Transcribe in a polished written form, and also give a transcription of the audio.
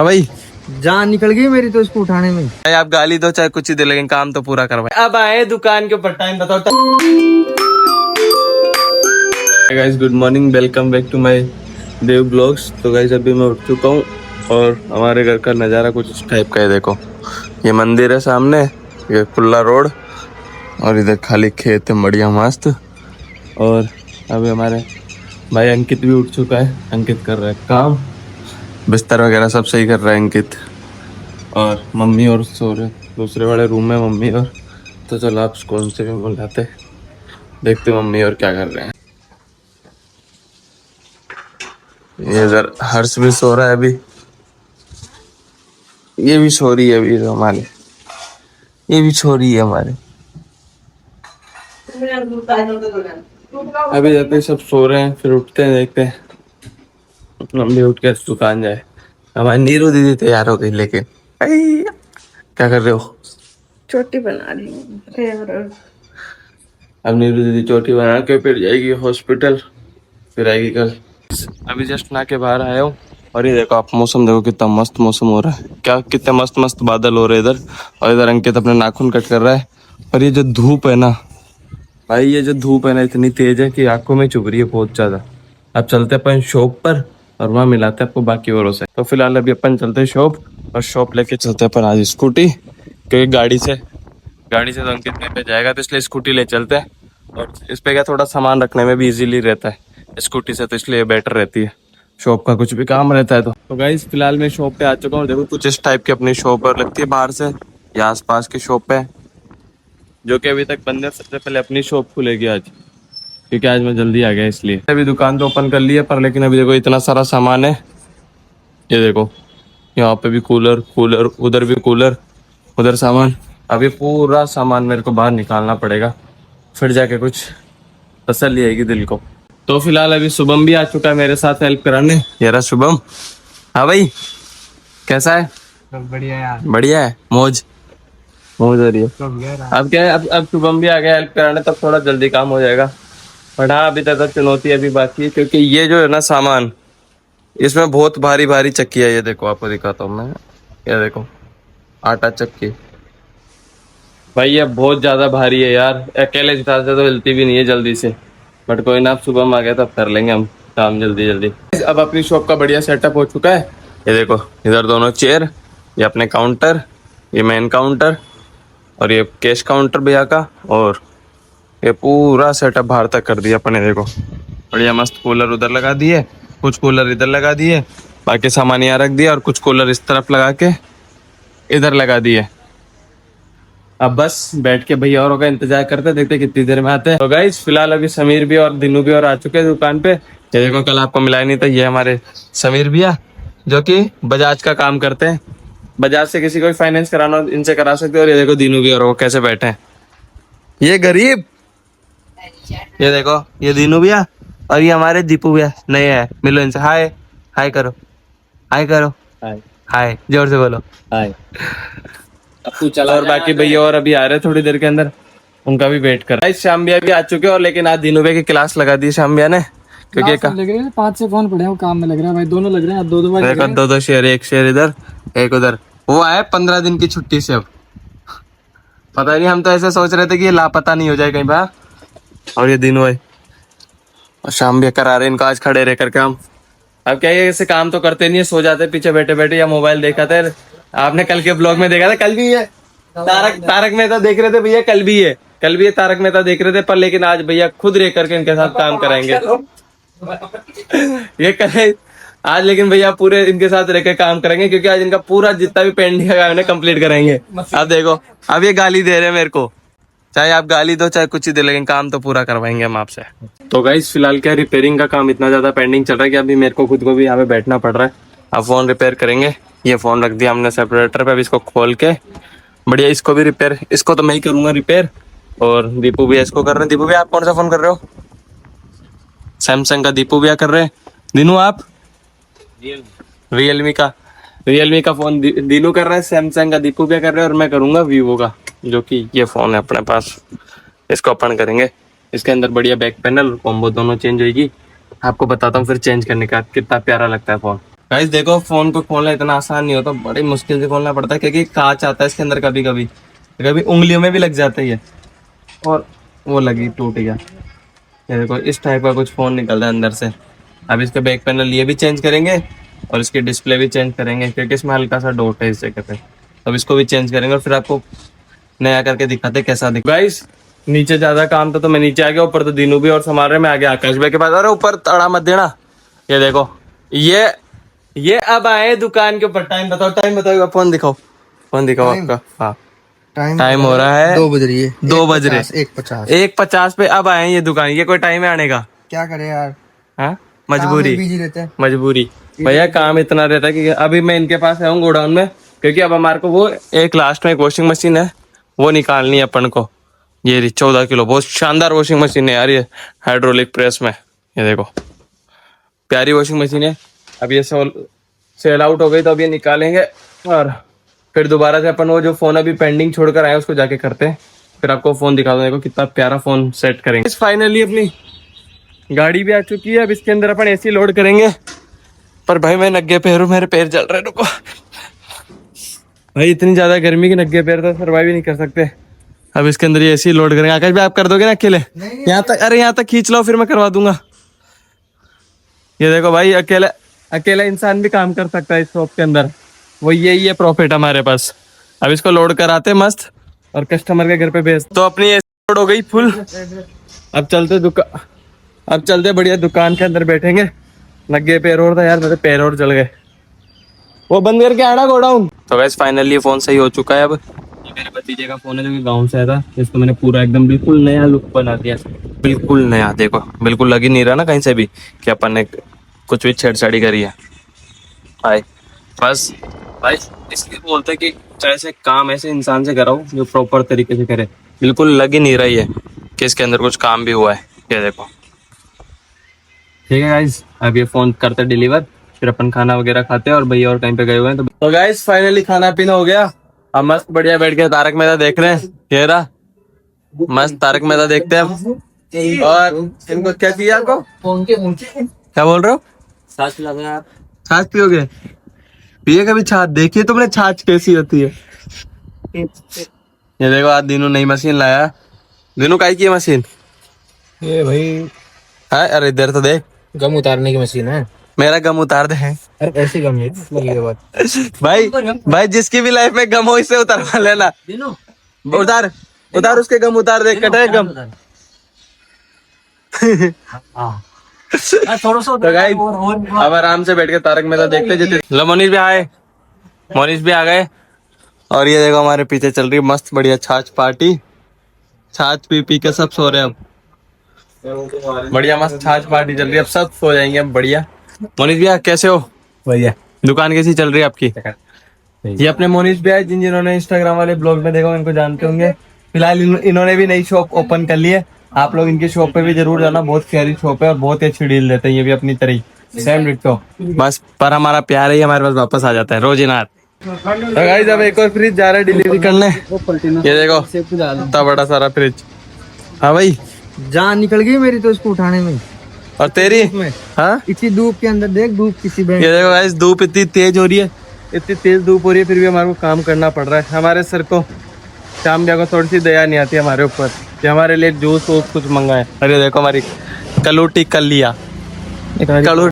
हाँ भाई, जान निकल गई मेरी तो इसको उठाने में। भाई आप गाली दो चाहे कुछ ही दे, लेकिन काम तो पूरा करवाए। अब आए दुकान के ऊपर, टाइम बताओ। Guys good morning, welcome back to my Dev blogs. तो गाइस अभी मैं उठ चुका हूँ और हमारे घर का नज़ारा कुछ इस टाइप का है। देखो ये मंदिर है सामने, ये खुला रोड और इधर खाली खेत है बढ़िया मस्त। और अभी हमारे भाई अंकित भी उठ चुका है। अंकित कर रहा है काम, बिस्तर वगैरह सब सही कर रहा है अंकित। और मम्मी और सो रहे दूसरे वाले रूम में मम्मी और। तो चलो आप कौन से भी बुलाते, देखते मम्मी और क्या कर रहे हैं। ये इधर हर्ष भी सो रहा है अभी, ये भी सो रही है अभी हमारे, ये भी सो रही है हमारे। अभी जाते सब सो रहे हैं, फिर उठते हैं, देखते हैं हम भी उठ के दुकान जाए। हमारी नीरू दीदी तैयार हो गई, लेकिन क्या कर रहे हो? चोटी बना रही हूँ। अब नीरू दीदी चोटी बना के फिर जाएगी हॉस्पिटल, फिर आएगी कल। अभी जस्ट ना के बाहर आया हूँ और ये देखो आप मौसम देखो कितना मस्त मौसम हो रहा है, क्या कितने मस्त मस्त बादल हो रहे हैं इधर। और इधर अंकित अपने नाखून कट कर रहा है। और ये जो धूप है ना भाई, ये जो धूप है ना इतनी तेज है कि आंखों में चुभ रही है बहुत ज्यादा। अब चलते अपन शॉप पर और वहाँ मिलाते हैं आपको बाकी औरों से। तो फिलहाल अभी अपन चलते हैं शॉप, और शॉप लेके चलते हैं अपन आज स्कूटी, क्योंकि गाड़ी से तो अंकित कहीं पे जाएगा, तो इसलिए स्कूटी ले चलते हैं। और इस पे क्या थोड़ा सामान रखने में भी इजीली रहता है स्कूटी से, तो इसलिए बेटर रहती है। शॉप का कुछ भी काम रहता है तो गाइस फिलहाल मैं शॉप पे आ चुका हूँ। देखो कुछ इस टाइप की अपनी शॉप पर लगती है बाहर से या आसपास की शॉप है, जो कि अभी तक बंद है। सबसे पहले अपनी शॉप खुलेगी आज, क्योंकि आज मैं जल्दी आ गया इसलिए। अभी दुकान तो ओपन कर ली है, पर लेकिन अभी देखो इतना सारा सामान है। ये देखो यहाँ पे भी कूलर, उधर भी कूलर, उधर सामान। अभी पूरा सामान मेरे को बाहर निकालना पड़ेगा, फिर जाके कुछ तसल्ली आएगी दिल को। तो फिलहाल अभी शुभम भी आ चुका है मेरे साथ हेल्प कराने। ये रहा शुभम। हाँ भाई कैसा है? बढ़िया यार, बढ़िया है, मौज हो रही है। अब क्या है, अब शुभम भी आ गया हेल्प कराने, तब थोड़ा जल्दी काम हो जाएगा। बट हाँ अभी तक चुनौती अभी बाकी है, क्योंकि ये जो है ना सामान, इसमें बहुत भारी भारी चक्की है। ये देखो आपको दिखाता हूँ मैं, ये देखो आटा चक्की भाई, ये बहुत ज्यादा भारी है यार, अकेले हिसाब से तो हिलती भी नहीं है जल्दी से। बट कोई ना, अब सुबह आ गया तब कर लेंगे हम काम जल्दी जल्दी। अब अपनी शॉप का बढ़िया सेटअप हो चुका है। ये देखो इधर दोनों चेयर, ये अपने काउंटर, ये मेन काउंटर और ये कैश काउंटर भैया का, और ये पूरा सेटअप बाहर तक कर दिया अपने। देखो बढ़िया मस्त कूलर उधर लगा दिए, कुछ कूलर इधर लगा दिए, बाकी सामान यहाँ रख दिया, और कुछ कूलर इस तरफ लगा के इधर लगा दिए। अब बस बैठ के भैया औरों का इंतजार करते, देखते कितनी देर में आते हैं। तो गाइस फिलहाल अभी समीर भी और दिनू भी और आ चुके हैं दुकान पे। ये देखो कल आपको मिला नहीं था, ये हमारे समीर भैया जो कि बजाज का काम करते हैं। बजाज से किसी को भी फाइनेंस कराना हो इनसे करा सकते हो। और ये देखो दिनू भी और वो कैसे बैठे हैं, ये गरीब। ये देखो ये दिनू भैया और ये हमारे दीपू भैया नए हैं, मिलो इनसे। हाय हाय करो, हाय करो, हाय हाय जोर से बोलो हाय। और बाकी भैया और अभी आ रहे हैं थोड़ी देर के अंदर, उनका भी वेट कर रहा है। श्याम भैया भी आ चुके हैं, और लेकिन आज दिनू भैया की क्लास लगा दी श्याम भैया ने, क्योंकि लग रहे हैं 5 से फोन पड़े हैं, वो काम में लग रहा है भाई, दोनों लग रहे हैं। दो दो शेयर, एक शेयर इधर एक उधर। वो आए 15 दिन की छुट्टी से, अब पता नहीं, हम तो ऐसे सोच रहे थे कि ये लापता नहीं हो जाए कहीं बाहर। और ये दिन हुए और शाम भी करा रहे इनको आज खड़े रह कर काम। अब क्या ये ऐसे काम तो करते नहीं है, सो जाते पीछे बैठे बैठे या मोबाइल देखा थे। आपने कल के ब्लॉग में देखा था, कल भी है तारक मेहता देख रहे थे भैया, कल भी है तारक मेहता देख रहे थे। पर लेकिन आज भैया खुद रह करके इनके साथ काम कराएंगे। ये कल आज लेकिन भैया पूरे इनके साथ रह के काम करेंगे, क्योंकि आज इनका पूरा जितना भी पेंडिंग है कंप्लीट करेंगे। अब देखो अब ये गाली दे रहे हैं मेरे को, चाहे आप गाली दो चाहे कुछ ही दे, लेकिन काम तो पूरा करवाएंगे हम आपसे। तो गाइस फिलहाल क्या रिपेयरिंग का काम इतना ज्यादा पेंडिंग चल रहा है कि अभी मेरे को खुद को भी यहाँ पे बैठना पड़ रहा है। अब फोन रिपेयर करेंगे, ये फोन रख दिया हमने सेपरेटर पे, अब इसको खोल के बढ़िया इसको भी रिपेयर, इसको तो मैं ही करूंगा रिपेयर। और दीपू भैया इसको कर रहे हैं। दीपू भैया आप कौन सा फोन कर रहे हो? सैमसंग का दीपू भैया कर रहे हैं। दिनू आप रियलमी का फोन दिनू कर रहा है, सैमसंग का दीपू भैया कर रहे हैं, और मैं करूंगा वीवो का, जो कि ये फोन है अपने पास। इसको ओपन करेंगे, इसके अंदर बढ़िया बैक पैनल कॉम्बो दोनों चेंज होगी। आपको बताता हूँ फिर चेंज करने का कितना प्यारा लगता है फोन। गाइस देखो, फोन को खोलना इतना आसान नहीं होता, बड़ी मुश्किल से खोलना पड़ता है, क्योंकि कांच आता है इसके अंदर, कभी कभी कभी उंगलियों में भी लग जाता है। और वो लगी, टूट गया। ये देखो, इस टाइप का कुछ फोन निकल रहा है अंदर से। अब इसके बैक पैनल ये भी चेंज करेंगे और इसकी डिस्प्ले भी चेंज करेंगे, क्योंकि इसमें हल्का सा डॉट है इस जगह पे। अब इसको भी चेंज करेंगे और फिर आपको नया करके दिखाते कैसा दिख। गाइस नीचे ज्यादा काम था तो मैं नीचे आ गया, ऊपर तो दीनू भी और संभाल रहे, मैं आ गया आकाश भाई के पास। अरे ऊपर तड़ा मत देना। ये देखो, ये अब आए दुकान के ऊपर। टाइम बताओ, फोन दिखाओ आपका। हाँ, टाइम हो रहा है 2 बज रही है। 2 बज रहे, 1:50 पे अब आए ये दुकान। ये कोई टाइम है आने का? क्या करे यार, हाँ, मजबूरी बिजी रहते हैं। मजबूरी भैया, काम इतना रहता है कि अभी मैं इनके पास आया हूँ गोडाउन में, क्योंकि अब हमारे को वो एक लास्ट में एक वॉशिंग मशीन है, वो निकालनी है अपन को। ये 14 किलो, बहुत शानदार वॉशिंग मशीन है यार, ये हाइड्रोलिक प्रेस में। ये देखो, प्यारी वॉशिंग मशीन है। अब ये सेल आउट हो गई तो अब ये निकालेंगे और फिर दोबारा से अपन वो जो फोन अभी पेंडिंग छोड़कर आए उसको जाके करते हैं। फिर आपको फोन दिखा दो, देखो कितना प्यारा फोन सेट करेंगे। फाइनली अपनी गाड़ी भी आ चुकी है, अब इसके अंदर अपन एसी लोड करेंगे। पर भाई मैं नंगे पैर हूँ, मेरे पैर जल रहे हैं, रुको भाई, इतनी ज्यादा गर्मी के नंगे पैर तो सर्वाइव ही नहीं कर सकते। अब इसके अंदर ये एसी लोड करेंगे। आकाश भाई आप कर दोगे ना अकेले? यहाँ तक, अरे यहाँ तक खींच लो, फिर मैं करवा दूंगा। ये देखो भाई, अकेला इंसान भी काम कर सकता है इस शॉप के अंदर, वो यही है प्रॉफिट हमारे पास। अब इसको लोड कराते मस्त और कस्टमर के घर पे भेज। तो अपनी एसी लोड हो गई फुल। अब चलते बढ़िया दुकान के अंदर बैठेंगे। नंगे पैर और था यार, मेरे पैर और जल गए। वो बंद करके आना गोडाउन। तो वैसे फाइनली ये फोन सही हो चुका है। अब ये मेरे भतीजे का फोन है जो कि गाँव से आया था, इसको मैंने पूरा एकदम बिल्कुल नया लुक बना दिया, बिल्कुल नया। देखो बिल्कुल लग ही नहीं रहा ना कहीं से भी कि अपन ने कुछ भी छेड़छाड़ी करी है। भाई बस भाई, इसलिए बोलते हैं कि ऐसे काम ऐसे इंसान से कराओ जो प्रॉपर तरीके से करे। बिल्कुल लग ही नहीं रही है कि इसके अंदर कुछ काम भी हुआ है। ये देखो, ठीक है गाइस, अब ये फोन करते डिलीवर, फिर अपन खाना वगैरह खाते हैं और भैया और कहीं पे गए हुए हैं। तो गाइस फाइनली खाना पीना हो गया। अब मस्त बढ़िया बैठ के तारक मेहता देख रहे हैं। ये रहा मस्त तारक मेहता देखते हैं अब। और इनको क्या चाहिए आपको? क्या बोल रहे हो? छाछ लगा, छाछ पियोगे? पिए कभी छाछ? देखिए तुमने छाछ कैसी होती है। ये देखो, आज दिनू नई मशीन लाया। दिनू काई की है मशीन? ये भाई है, अरे इधर तो देख, गम उतारने की मशीन है। मेरा गम उतार दे। अरे ऐसी गम है लगी है बात। भाई जिसकी भी लाइफ में गम हो इससे उतारवा लेना। उतार उसके गम उतार दे, कटे गम। थोड़ा सा तो गाइस अब आराम से बैठ के तारक मेहता देखते जितने। लो मोनीश भी आए, मोनीश भी आ गए। और ये देखो हमारे पीछे चल रही है मस्त बढ़िया छाछ पार्टी। छाछ पी के सब सो रहे हैं अब। बढ़िया मस्त छाछ पार्टी चल रही है, अब सब सो जाएंगे अब। बढ़िया। मोनीश भैया कैसे हो? भैया दुकान कैसी चल रही है आपकी? ये अपने मोनीश भैया जिन्होंने इंस्टाग्राम वाले ब्लॉग में देखा इनको जानते होंगे। फिलहाल इन्होंने भी नई शॉप ओपन कर ली है। आप लोग इनकी शॉप पे भी जरूर जाना, बहुत प्यारी शॉप है और बहुत ही अच्छी डील देते हैं ये भी अपनी तरह ही। सेम डिट्टो, बस पर हमारा प्यार ही हमारे पास वापस आ जाता है रोज इनार। तो गाइस अब एक और फ्रिज जा रहा है डिलीवरी करने। ये देखो इतना बड़ा सारा फ्रिज। हाँ भाई, जान निकल गई मेरी तो इसको उठाने में। और तेरी? हाँ, इतनी धूप के अंदर देख, धूप किसी बैंक। ये देखो गाइस, धूप इतनी तेज हो रही है, इतनी तेज धूप हो रही है, फिर भी हमारे को काम करना पड़ रहा है। हमारे सर को शाम को थोड़ी सी दया नहीं आती हमारे ऊपर कि हमारे लिए जूस वूस कुछ मंगाए। अरे देखो हमारी कलूटी कर लिया।